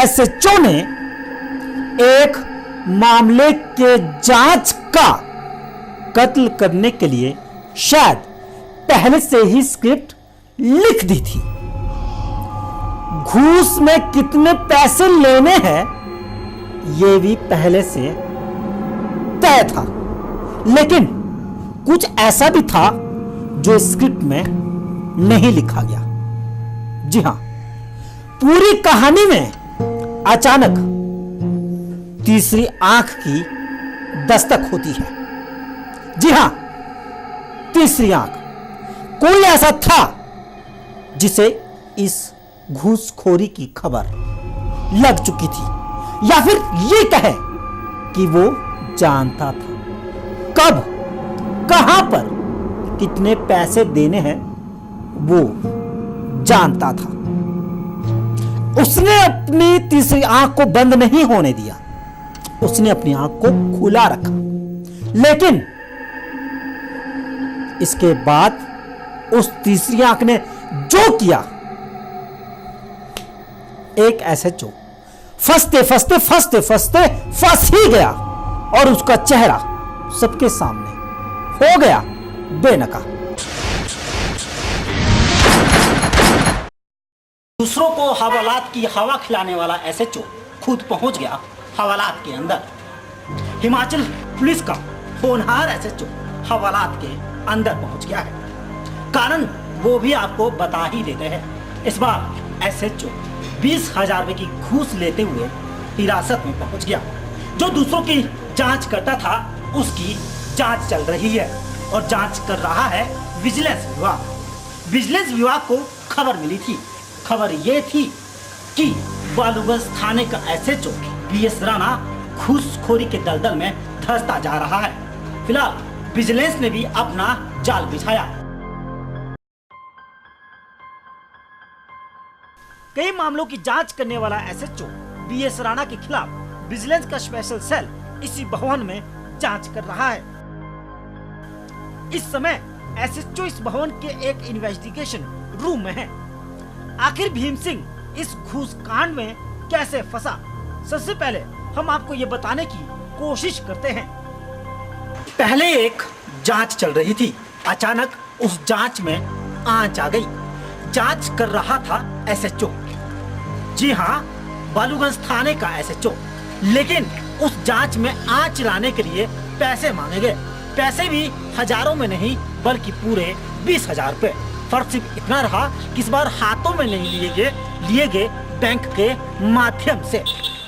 SHO ने एक मामले के जांच का कत्ल करने के लिए शायद पहले से ही स्क्रिप्ट लिख दी थी। घूस में कितने पैसे लेने हैं यह भी पहले से तय था, लेकिन कुछ ऐसा भी था जो स्क्रिप्ट में नहीं लिखा गया। जी हां, पूरी कहानी में अचानक तीसरी आंख की दस्तक होती है। जी हां, तीसरी आंख। कोई ऐसा था जिसे इस घूसखोरी की खबर लग चुकी थी, या फिर ये कहे कि वो जानता था कब, कहां पर कितने पैसे देने हैं, वो जानता था। उसने अपनी तीसरी आंख को बंद नहीं होने दिया, उसने अपनी आंख को खुला रखा। लेकिन इसके बाद उस तीसरी आंख ने जो किया, एक एसएचओ फंसते फंसते फंसते फंसते फंस ही गया और उसका चेहरा सबके सामने हो गया बेनकाब। दूसरों को हवालात की हवा खिलाने वाला एसएचओ खुद पहुंच गया हवालात के अंदर। हिमाचल पुलिस का होनहार एसएचओ हवालात के अंदर पहुंच गया है। कारण वो भी आपको बता ही देते हैं। इस बार एसएचओ 20,000 रुपए की घूस लेते हुए हिरासत में पहुंच गया। जो दूसरों की जांच करता था उसकी जांच चल रही है और जांच कर रहा है विजिलेंस विभाग। विजिलेंस विभाग को खबर मिली थी। खबर ये थी कि बालूगंज थाने का एसएचओ बीएस राणा घूसखोरी के दलदल में धंसता जा रहा है। फिलहाल विजिलेंस ने भी अपना जाल बिछाया। कई मामलों की जांच करने वाला एसएचओ बीएस राणा के खिलाफ विजिलेंस का स्पेशल सेल इसी भवन में जांच कर रहा है। इस समय एसएचओ इस भवन के एक इन्वेस्टिगेशन रूम में है। आखिर भीम सिंह इस घूस कांड में कैसे फंसा, सबसे पहले हम आपको ये बताने की कोशिश करते हैं। पहले एक जांच चल रही थी, अचानक उस जांच में आंच आ गई। जांच कर रहा था एसएचओ, जी हाँ, बालूगंज थाने का एसएचओ। लेकिन उस जांच में आंच लाने के लिए पैसे मांगे गए। पैसे भी हजारों में नहीं बल्कि पूरे 20,000 रुपए। फर्क सिर्फ इतना रहा कि इस बार हाथों में नहीं लिए गए बैंक के माध्यम से।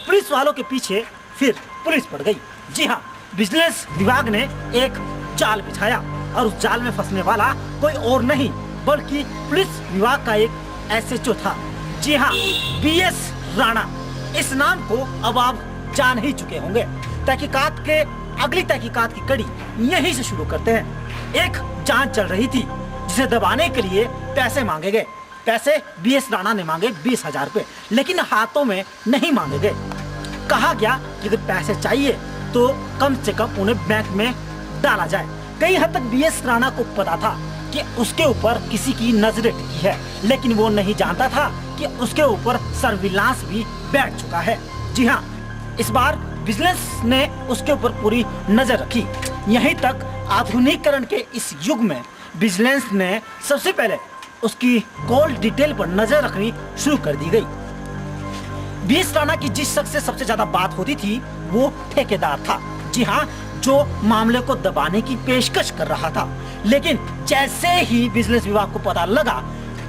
पुलिस वालों के पीछे फिर पुलिस पड़ गई। जी हाँ, विजिलेंस विभाग ने एक जाल बिछाया और उस जाल में फंसने वाला कोई और नहीं बल्कि पुलिस विभाग का एक एसएचओ था। जी हाँ, बीएस राणा। इस नाम को अब आप जान ही चुके होंगे। तहकीकात के अगली तहकीकात की कड़ी यहीं से शुरू करते हैं। एक जांच चल रही थी जिसे दबाने के लिए पैसे मांगे गए। पैसे बीएस राणा ने मांगे 20,000 रुपए, लेकिन हाथों में नहीं मांगे गए। कहा गया कि अगर पैसे चाहिए तो कम से कम उन्हें बैंक में डाला जाए। कई हद तक बीएस राणा को पता था कि उसके ऊपर किसी की नजरें टिकी है, लेकिन वो नहीं जानता था कि उसके ऊपर सर्विलांस भी बैठ चुका है। जी हाँ, इस बार विजिलेंस ने उसके ऊपर पूरी नजर रखी। यहीं तक आधुनिकीकरण के इस युग में विजिलेंस ने सबसे पहले उसकी कॉल डिटेल पर नजर रखनी शुरू कर दी गई। बीएस राणा की जिस शख्स से सबसे ज्यादा बात होती थी वो ठेकेदार था। जी हाँ, जो मामले को दबाने की पेशकश कर रहा था। लेकिन जैसे ही विजिलेंस विभाग को पता लगा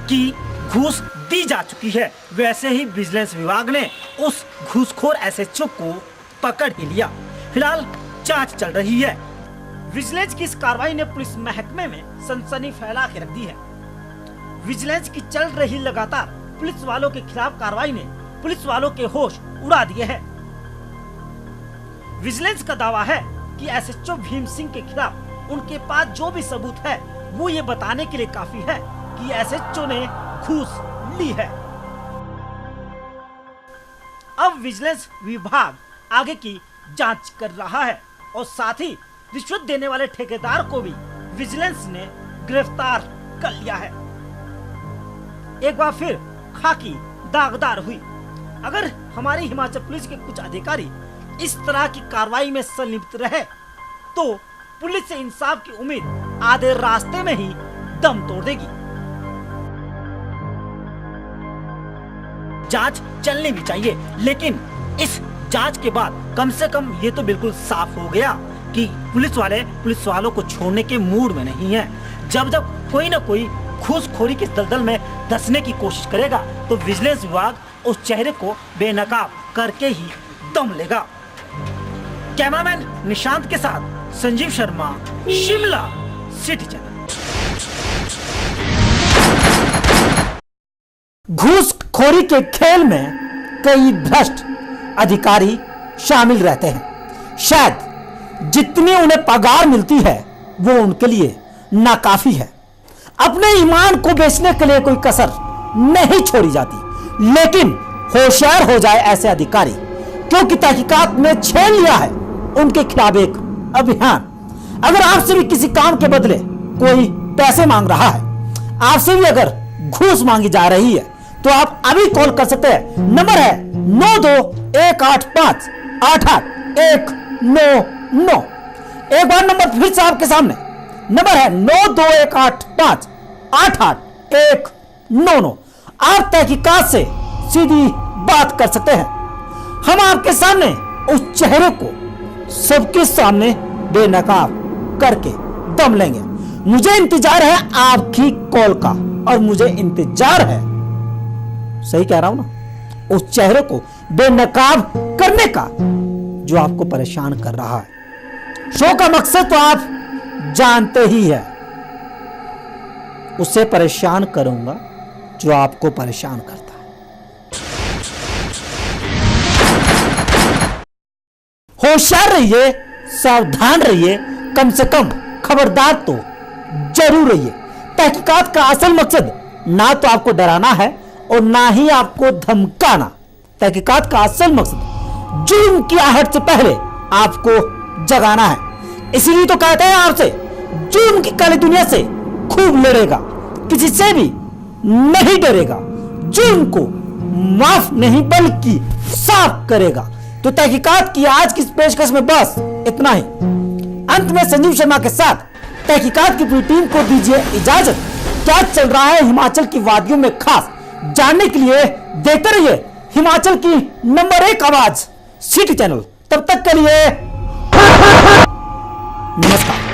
कि घूस दी जा चुकी है, वैसे ही विजिलेंस विभाग ने उस घूसखोर एसएचओ को पकड़ ही लिया। फिलहाल जांच चल रही है। विजिलेंस की इस कार्रवाई ने पुलिस महकमे में सनसनी फैला के रख दी है। विजिलेंस की चल रही लगातार पुलिस वालों के खिलाफ कार्रवाई ने पुलिस वालों के होश उड़ा दिए हैं। विजिलेंस का दावा है कि एसएचओ भीम सिंह के खिलाफ उनके पास जो भी सबूत है वो ये बताने के लिए काफी है कि एसएचओ ने घूस ली है। अब विजिलेंस विभाग आगे की जांच कर रहा है और साथ ही रिश्वत देने वाले ठेकेदार को भी विजिलेंस ने गिरफ्तार कर लिया है। एक बार फिर खाकी दागदार हुई। अगर हमारी हिमाचल पुलिस के कुछ अधिकारी इस तरह की कार्रवाई में संलिप्त रहे तो पुलिस से इंसाफ की उम्मीद आधे रास्ते में ही दम तोड़ देगी। जांच चलनी भी चाहिए, लेकिन इस जांच के बाद कम से कम ये तो बिल्कुल साफ हो गया कि पुलिस वालों को छोड़ने के मूड में नहीं है। जब जब कोई न कोई घूसखोरी के दलदल में धंसने की कोशिश करेगा तो विजिलेंस विभाग उस चेहरे को बेनकाब करके ही दम लेगा। कैमरामैन निशांत के साथ संजीव शर्मा, शिमला सिटी चैनल। घूसखोरी के खेल में कई भ्रष्ट अधिकारी शामिल रहते हैं। शायद जितनी उन्हें पगार मिलती है वो उनके लिए नाकाफी है। अपने ईमान को बेचने के लिए कोई कसर नहीं छोड़ी जाती। लेकिन होशियार हो जाए ऐसे अधिकारी, क्योंकि तहकीकात में छेड़ लिया है उनके खिलाफ एक अभियान। अगर आपसे भी किसी काम के बदले कोई पैसे मांग रहा है, आपसे भी अगर घूस मांगी जा रही है, तो आप अभी कॉल कर सकते हैं। नंबर है 9218588199। एक बार नंबर फिर से आपके सामने, नंबर है 9218588199। आप तहकीकात से सीधी बात कर सकते हैं। हम आपके सामने उस चेहरे को सबके सामने बेनकाब करके दम लेंगे। मुझे इंतजार है आपकी कॉल का, और मुझे इंतजार है, सही कह रहा हूं ना, उस चेहरे को बेनकाब करने का जो आपको परेशान कर रहा है। शो का मकसद तो आप जानते ही है, उससे परेशान करूंगा जो आपको परेशान करता है। होशियार रहिए, सावधान रहिए, कम से कम खबरदार तो जरूर रहिए। तहकीकात का असल मकसद ना तो आपको डराना है और ना ही आपको धमकाना। तहकीकात का असल मकसद जुर्म की आहट से पहले आपको जगाना है। इसीलिए तो कहते हैं आपसे, जुर्म की काली दुनिया से खूब लड़ेगा, किसी से भी नहीं डरेगा, जुर्म को माफ नहीं बल्कि साफ करेगा। तो तहकीकात की आज की पेशकश में बस इतना ही। अंत में संजीव शर्मा के साथ तहकीकात की पूरी टीम को दीजिए इजाजत। क्या चल रहा है हिमाचल की वादियों में खास जानने के लिए देखते रहिए हिमाचल की नंबर 1 आवाज सिटी चैनल। तब तक के लिए नमस्कार।